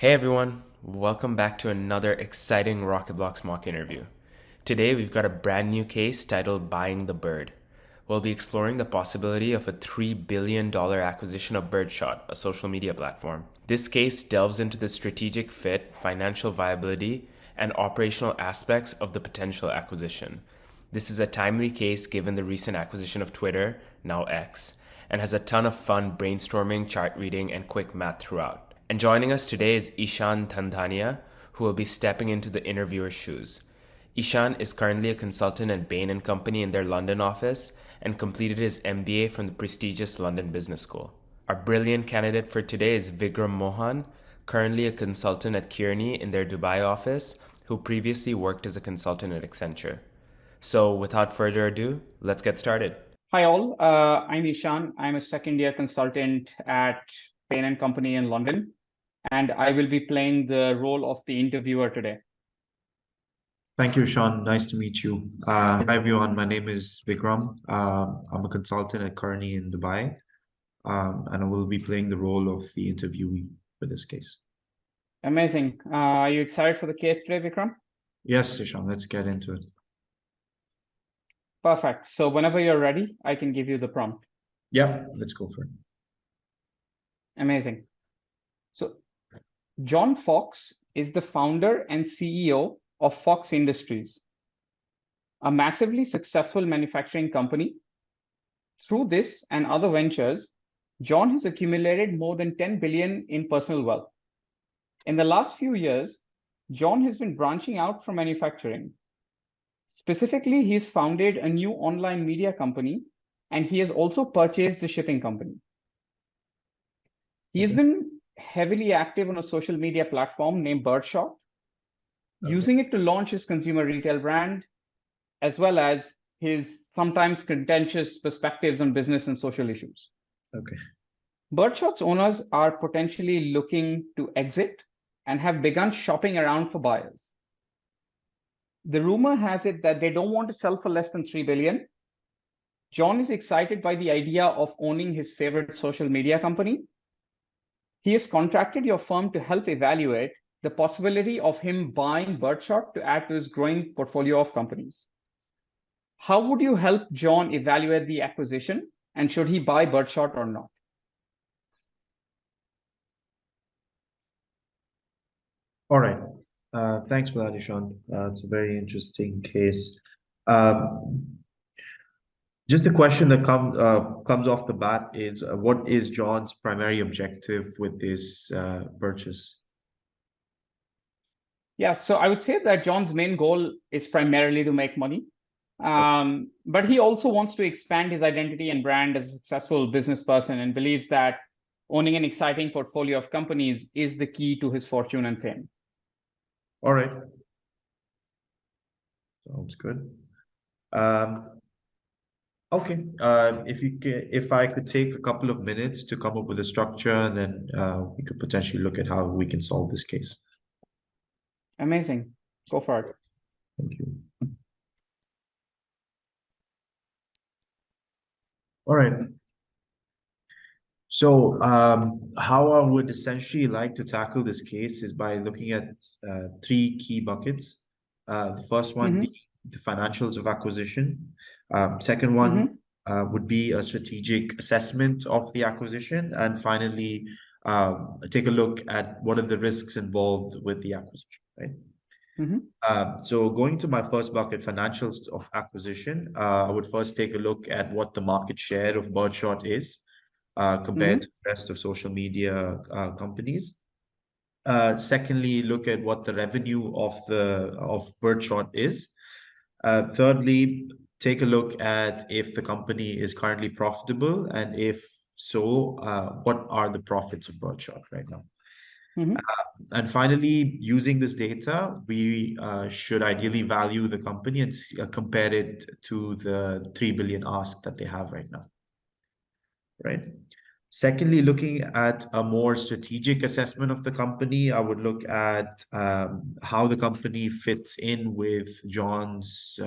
Hey everyone, welcome back to another exciting Rocket Blocks mock interview. Today we've got a brand new case titled Buying the Bird. We'll be exploring the possibility of a $3 billion acquisition of Birdshot, a social media platform. This case delves into the strategic fit, financial viability, and operational aspects of the potential acquisition. This is a timely case given the recent acquisition of Twitter, now X, and has a ton of fun brainstorming, chart reading, and quick math throughout. And joining us today is Eishan Dhandhania, who will be stepping into the interviewer's shoes. Eishan is currently a consultant at Bain and Company in their London office and completed his MBA from the prestigious London Business School. Our brilliant candidate for today is Vigram Mohan, currently a consultant at Kearney in their Dubai office, who previously worked as a consultant at Accenture. So without further ado, let's get started. Hi all, I'm Eishan. I'm a second year consultant at Bain and Company in London, and I will be playing the role of the interviewer today. Thank you, Sean. Nice to meet you. Hi, everyone. My name is Vigram. I'm a consultant at Kearney in Dubai, and I will be playing the role of the interviewee for this case. Amazing. Are you excited for the case today, Vikram? Yes, Sean, let's get into it. Perfect. So whenever you're ready, I can give you the prompt. Yeah, let's go for it. Amazing. So John Fox is the founder and CEO of Fox Industries, a massively successful manufacturing company. Through this and other ventures, John has accumulated more than 10 billion in personal wealth. In the last few years, John has been branching out from manufacturing. Specifically, he's founded a new online media company, and he has also purchased a shipping company. He has been heavily active on a social media platform named Birdshot, using it to launch his consumer retail brand, as well as his sometimes contentious perspectives on business and social issues. Okay. Birdshot's owners are potentially looking to exit and have begun shopping around for buyers. The rumor has it that they don't want to sell for less than 3 billion. John is excited by the idea of owning his favorite social media company. He has contracted your firm to help evaluate the possibility of him buying Birdshot to add to his growing portfolio of companies. How would you help John evaluate the acquisition, and should he buy Birdshot or not? All right. Thanks for that, Ishan. It's a very interesting case. Just a question that comes off the bat is, what is John's primary objective with this purchase? Yeah, so I would say that John's main goal is primarily to make money. But he also wants to expand his identity and brand as a successful business person, and believes that owning an exciting portfolio of companies is the key to his fortune and fame. All right. Sounds good. Okay. If I could take a couple of minutes to come up with a structure, and then we could potentially look at how we can solve this case. Amazing. Go for it. Thank you. All right. So how I would essentially like to tackle this case is by looking at three key buckets. The first one being the financials of acquisition. Second one would be a strategic assessment of the acquisition. And finally, take a look at what are the risks involved with the acquisition, right? So going to my first bucket, financials of acquisition, I would first take a look at what the market share of Birdshot is compared to the rest of social media companies. Secondly, look at what the revenue of Birdshot is. Thirdly, take a look at if the company is currently profitable, and if so, what are the profits of Birdshot right now? And finally, using this data, we should ideally value the company and compare it to the 3 billion ask that they have right now. Right. Secondly, looking at a more strategic assessment of the company, I would look at how the company fits in with John's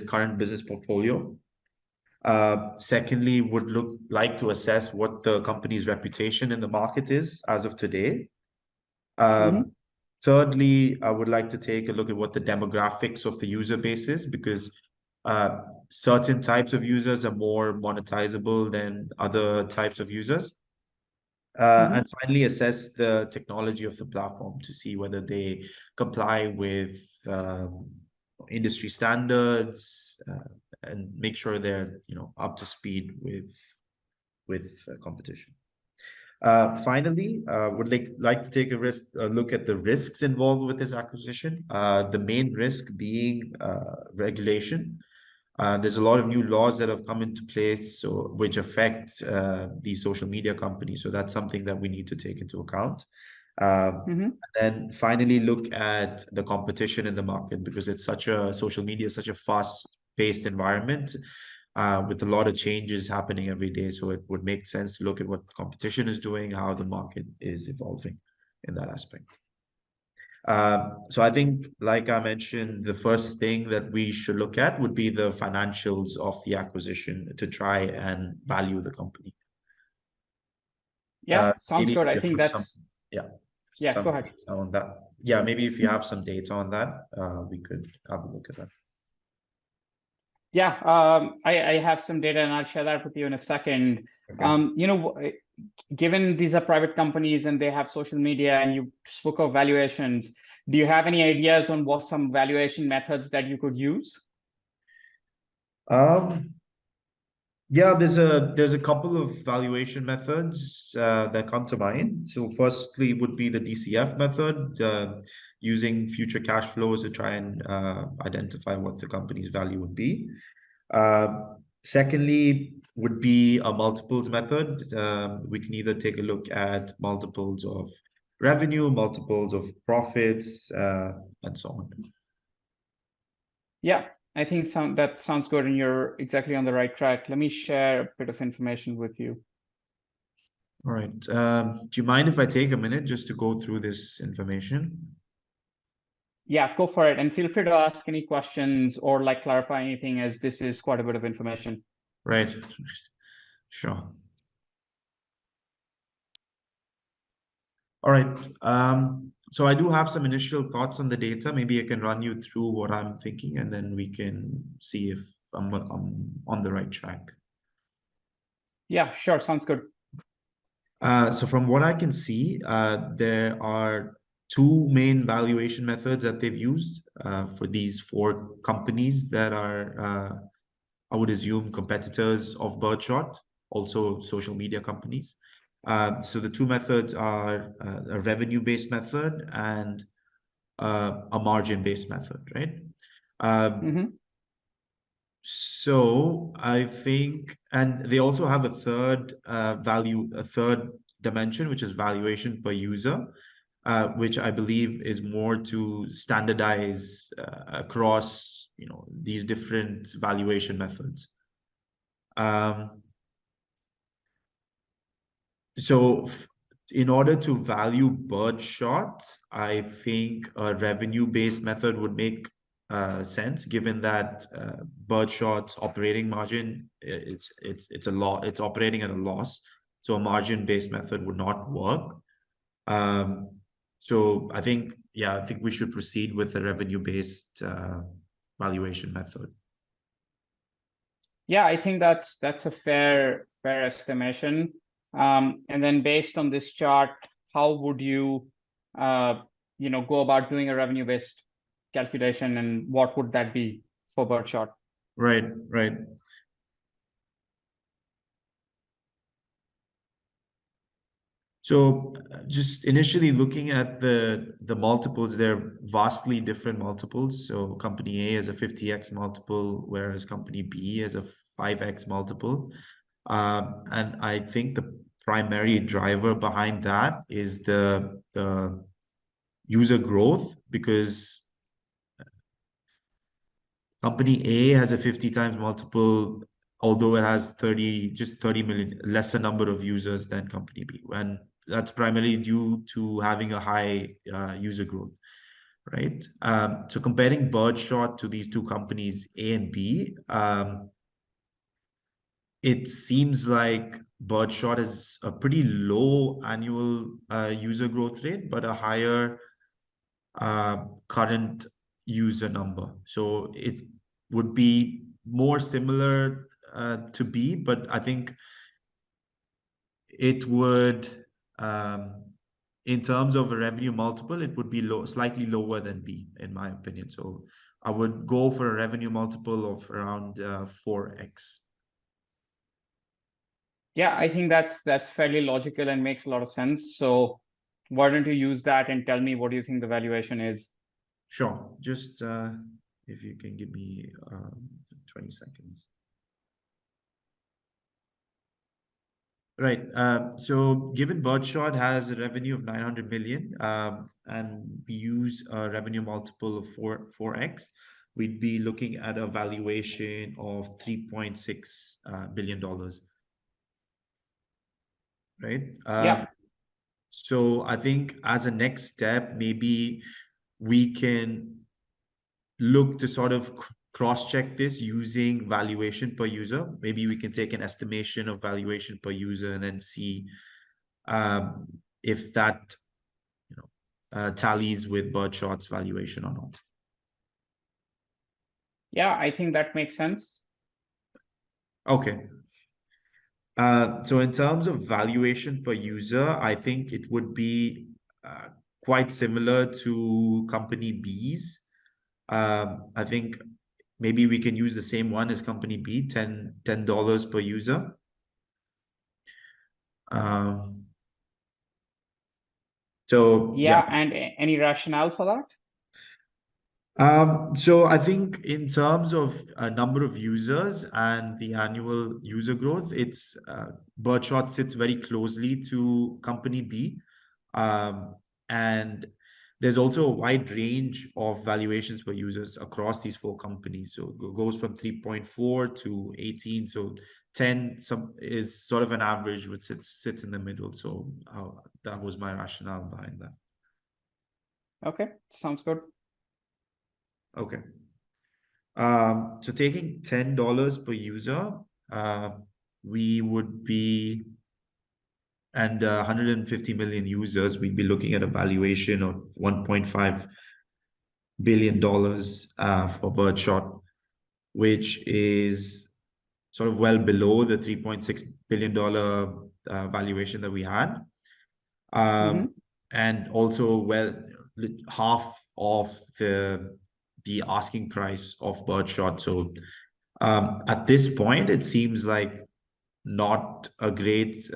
current business portfolio. Secondly, like to assess what the company's reputation in the market is as of today. Thirdly, I would like to take a look at what the demographics of the user base is, because certain types of users are more monetizable than other types of users. And finally, assess the technology of the platform to see whether they comply with industry standards, and make sure they're up to speed with competition. Finally, would like to take a look at the risks involved with this acquisition. The main risk being regulation. There's a lot of new laws that have come into place, which affect these social media companies. So that's something that we need to take into account. And then finally, look at the competition in the market, because social media is such a fast-paced environment with a lot of changes happening every day. So it would make sense to look at what competition is doing, how the market is evolving in that aspect. So I think, like I mentioned, the first thing that we should look at would be the financials of the acquisition to try and value the company. Yeah, sounds good. I think that's some go ahead. data on that. Yeah, maybe if you have some data on that, we could have a look at that. Yeah, I have some data, and I'll share that with you in a second. Okay. Given these are private companies and they have social media, and you spoke of valuations, do you have any ideas on what some valuation methods that you could use? Yeah, there's a couple of valuation methods that come to mind. So firstly would be the DCF method, using future cash flows to try and identify what the company's value would be. Secondly would be a multiples method. We can either take a look at multiples of revenue, multiples of profits, and so on. Yeah, I think that sounds good, and you're exactly on the right track. Let me share a bit of information with you. All right. Do you mind if I take a minute just to go through this information? Yeah, go for it. And feel free to ask any questions or clarify anything, as this is quite a bit of information. Right. Sure. All right. So I do have some initial thoughts on the data. Maybe I can run you through what I'm thinking, and then we can see if I'm on the right track. Yeah, sure. Sounds good. So from what I can see, there are two main valuation methods that they've used for these four companies that are, I would assume, competitors of Birdshot, also social media companies. So the two methods are a revenue-based method and a margin-based method, right? So I think, and they also have a third third dimension, which is valuation per user, which I believe is more to standardize across these different valuation methods. So in order to value Birdshot, I think a revenue-based method would make sense, given that Birdshot's operating margin it's operating at a loss, so a margin-based method would not work. So I think we should proceed with the revenue-based valuation method. Yeah, I think that's a fair estimation. And then based on this chart, how would you go about doing a revenue-based calculation, and what would that be for Birdshot? Right. So just initially looking at the multiples, they're vastly different multiples. So company A has a 50x multiple, whereas company B has a 5x multiple. And I think the primary driver behind that is the user growth, because company A has a 50 times multiple, although it has 30 million lesser number of users than company B, and that's primarily due to having a high user growth, right? So comparing Birdshot to these two companies, A and B, it seems like Birdshot has a pretty low annual user growth rate, but a higher current user number. So it would be more similar to B, but I think it would, in terms of a revenue multiple, it would be slightly lower than B, in my opinion. So I would go for a revenue multiple of around 4x. Yeah, I think that's fairly logical and makes a lot of sense. So why don't you use that and tell me what do you think the valuation is? Sure. Just if you can give me 20 seconds. Right. So given Birdshot has a revenue of 900 million, and we use a revenue multiple of 4x, we'd be looking at a valuation of $3.6 billion. Right. Yeah. So I think as a next step, maybe we can look to sort of cross-check this using valuation per user. Maybe we can take an estimation of valuation per user and then see if that tallies with Birdshot's valuation or not. Yeah, I think that makes sense. Okay. So in terms of valuation per user, I think it would be quite similar to company B's. I think maybe we can use the same one as company B, $10 per user. So yeah, and any rationale for that? So I think in terms of a number of users and the annual user growth, it's Birdshot sits very closely to company B. And there's also a wide range of valuations for users across these four companies. So it goes from 3.4 to 18. So 10 is sort of an average, which sits in the middle. So that was my rationale behind that. Okay, sounds good. Okay. So taking $10 per user, we would be, and 150 million users, we'd be looking at a valuation of $1.5 billion for Birdshot, which is sort of well below the $3.6 billion valuation that we had. And also well half of the asking price of Birdshot. So at this point, it seems like not a great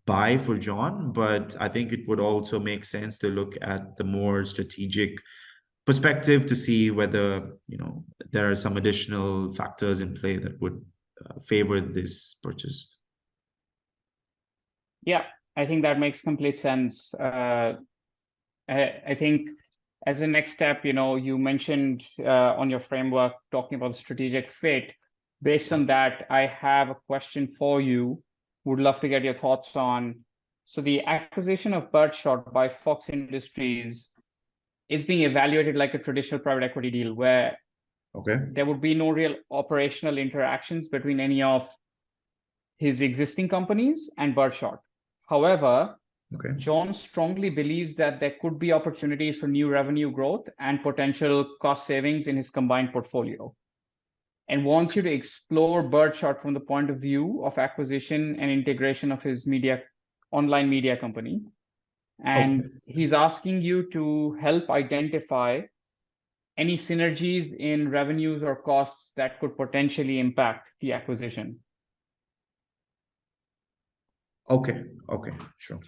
buy for John, but I think it would also make sense to look at the more strategic perspective to see whether there are some additional factors in play that would favor this purchase. Yeah, I think that makes complete sense. I think as a next step, you mentioned on your framework talking about strategic fit. Based on that, I have a question for you. Would love to get your thoughts on. So the acquisition of Birdshot by Fox Industries is being evaluated like a traditional private equity deal where there would be no real operational interactions between any of his existing companies and Birdshot. However, John strongly believes that there could be opportunities for new revenue growth and potential cost savings in his combined portfolio, and wants you to explore Birdshot from the point of view of acquisition and integration of his online media company. And he's asking you to help identify any synergies in revenues or costs that could potentially impact the acquisition. Okay, sure.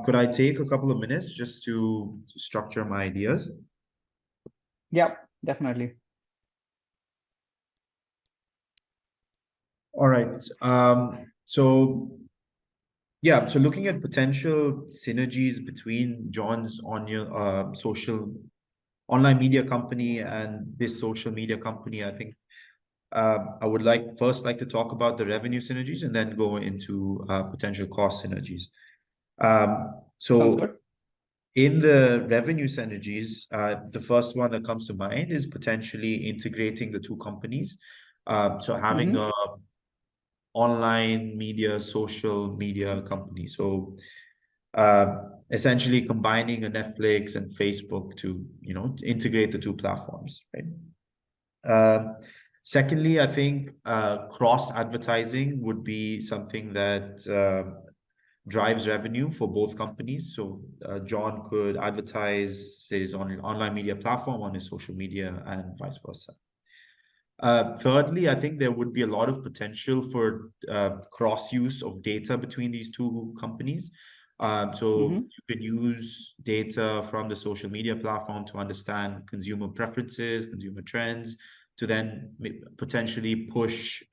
Could I take a couple of minutes just to structure my ideas? Yeah, definitely. All right. So looking at potential synergies between John's online media company and this social media company, I think I would first like to talk about the revenue synergies and then go into potential cost synergies. Sounds good. In the revenue synergies, the first one that comes to mind is potentially integrating the two companies. So having online media, social media company. So essentially combining a Netflix and Facebook to, integrate the two platforms, right? Secondly, I think cross advertising would be something that drives revenue for both companies. So John could advertise his online media platform on his social media and vice versa. Thirdly, I think there would be a lot of potential for cross use of data between these two companies. So you could use data from the social media platform to understand consumer preferences, consumer trends, to then potentially push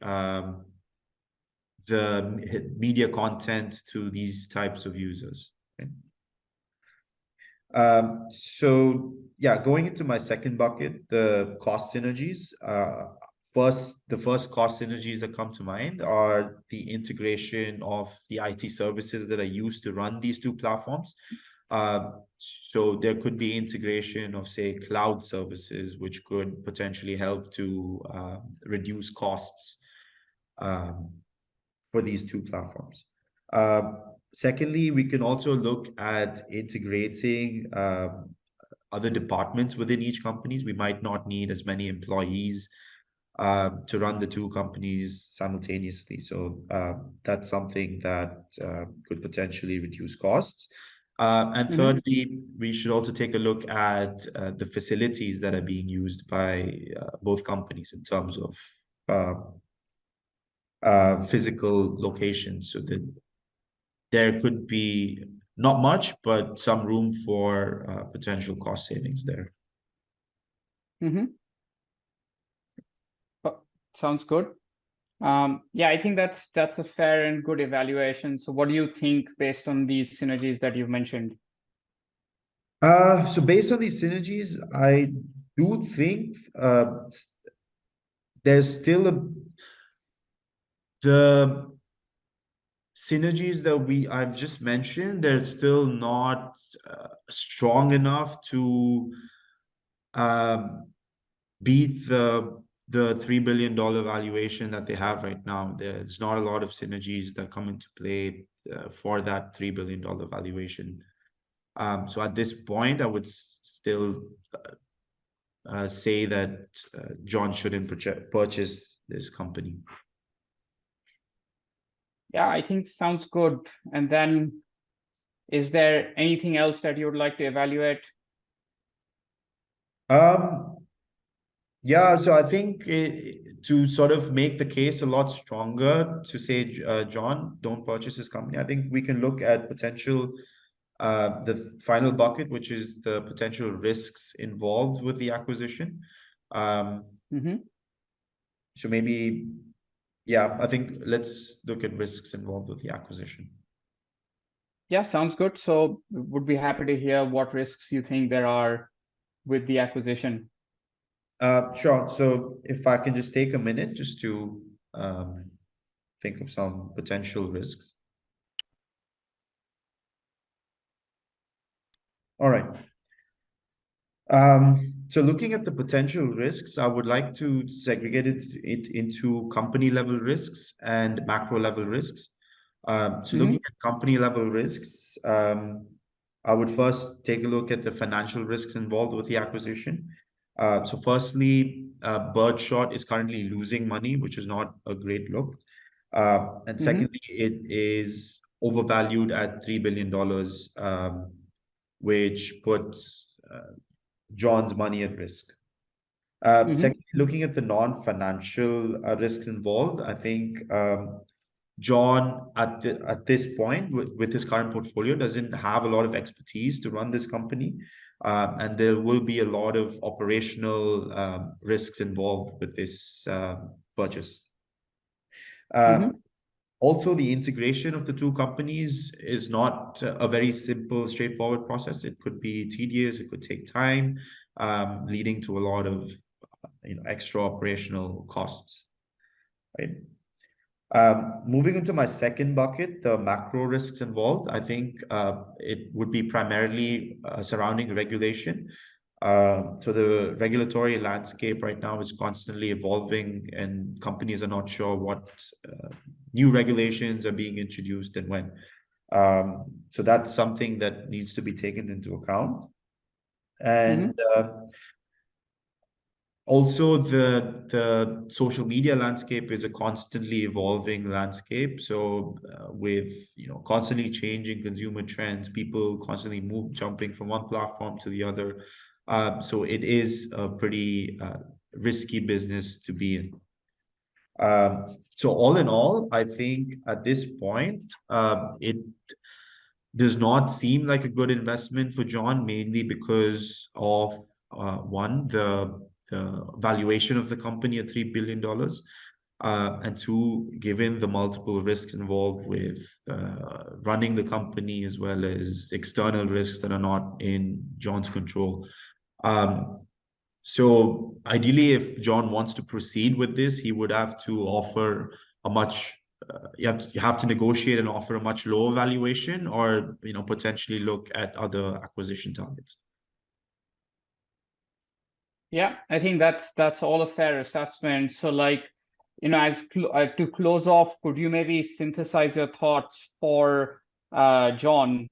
the media content to these types of users. Okay? So yeah, going into my second bucket, the cost synergies. The first cost synergies that come to mind are the integration of the IT services that are used to run these two platforms. So there could be integration of, say, cloud services, which could potentially help to reduce costs for these two platforms. Secondly, we can also look at integrating other departments within each companies. We might not need as many employees to run the two companies simultaneously. So that's something that could potentially reduce costs. And thirdly, we should also take a look at the facilities that are being used by both companies in terms of physical locations, so that there could be not much, but some room for potential cost savings there. Sounds good. Yeah, I think that's a fair and good evaluation. So what do you think based on these synergies that you've mentioned? So based on these synergies, I do think there's still the synergies that I've just mentioned, they're still not strong enough to beat the $3 billion valuation that they have right now. There's not a lot of synergies that come into play for that $3 billion valuation. So at this point, I would still say that John shouldn't purchase this company. Yeah, I think sounds good. And then, is there anything else that you would like to evaluate? Yeah, so I think to sort of make the case a lot stronger to say, John, don't purchase this company, I think we can look at potential, the final bucket, which is the potential risks involved with the acquisition. So maybe, yeah, I think let's look at risks involved with the acquisition. Yeah, sounds good. So would be happy to hear what risks you think there are with the acquisition. Sure. So if I can just take a minute just to think of some potential risks. All right. So looking at the potential risks, I would like to segregate it into company level risks and macro level risks. So looking at company level risks, I would first take a look at the financial risks involved with the acquisition. So firstly, Birdshot is currently losing money, which is not a great look. And secondly, it is overvalued at $3 billion, which puts John's money at risk. Secondly, looking at the non-financial risks involved, I think John at this point with his current portfolio doesn't have a lot of expertise to run this company, and there will be a lot of operational risks involved with this purchase. Also, the integration of the two companies is not a very simple, straightforward process. It could be tedious, it could take time, leading to a lot of extra operational costs. Right. Moving into my second bucket, the macro risks involved, I think it would be primarily surrounding regulation. So the regulatory landscape right now is constantly evolving, and companies are not sure what new regulations are being introduced and when. So that's something that needs to be taken into account. And also the social media landscape is a constantly evolving landscape. So with constantly changing consumer trends, people constantly jumping from one platform to the other. So it is a pretty risky business to be in. So all in all, I think at this point, it does not seem like a good investment for John, mainly because of one, the valuation of the company at $3 billion, and two, given the multiple risks involved with running the company as well as external risks that are not in John's control. So ideally, if John wants to proceed with this, he would have to offer a much you have to negotiate and offer a much lower valuation, or potentially look at other acquisition targets. Yeah, I think that's all a fair assessment. So as to close off, could you maybe synthesize your thoughts for John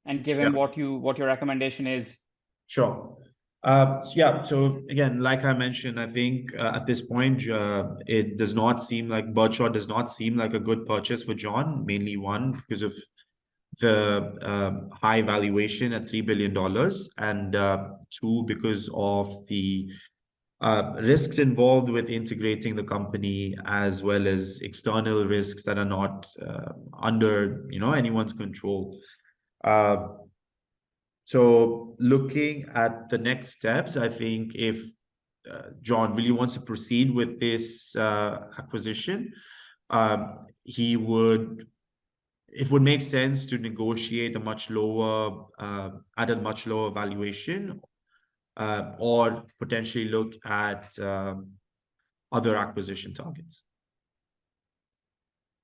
and give him what your recommendation is? Sure. Yeah, so again, like I mentioned, I think at this point, it does not seem like Birdshot does not seem like a good purchase for John, mainly one, because of the high valuation at $3 billion, and two, because of the risks involved with integrating the company, as well as external risks that are not under anyone's control. So looking at the next steps, I think if John really wants to proceed with this acquisition, it would make sense to negotiate a much lower at a much lower valuation, or potentially look at other acquisition targets.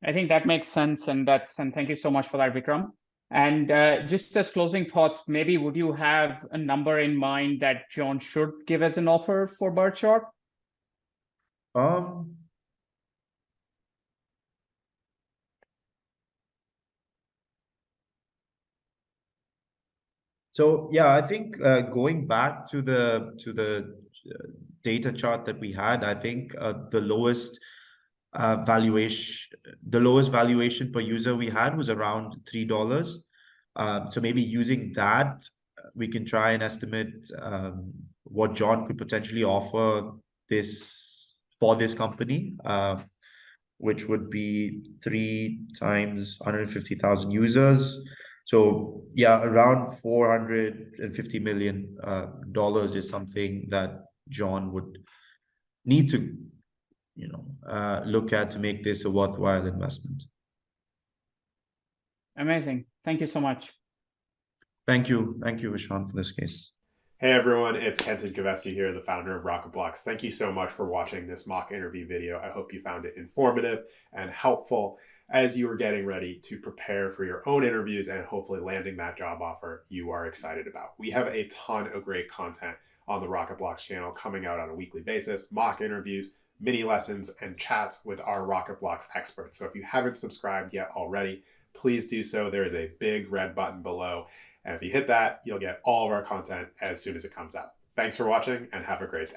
I think that makes sense, and thank you so much for that, Vikram. And just as closing thoughts, maybe would you have a number in mind that John should give as an offer for Birdshot? So yeah, I think going back to the data chart that we had, I think the lowest valuation per user we had was around $3. So maybe using that, we can try and estimate what John could potentially offer for this company, which would be 3 times 150,000 users. So yeah, around $450 million is something that John would need to look at to make this a worthwhile investment. Amazing. Thank you so much. Thank you, Eishan, for this case. Hey everyone, it's Kenton Kavesti here, the founder of Rocketblocks. Thank you so much for watching this mock interview video. I hope you found it informative and helpful as you are getting ready to prepare for your own interviews and hopefully landing that job offer you are excited about. We have a ton of great content on the Rocketblocks channel coming out on a weekly basis, mock interviews, mini lessons, and chats with our Rocketblocks experts. So if you haven't subscribed yet already, please do so. There is a big red button below. And if you hit that, you'll get all of our content as soon as it comes out. Thanks for watching and have a great day.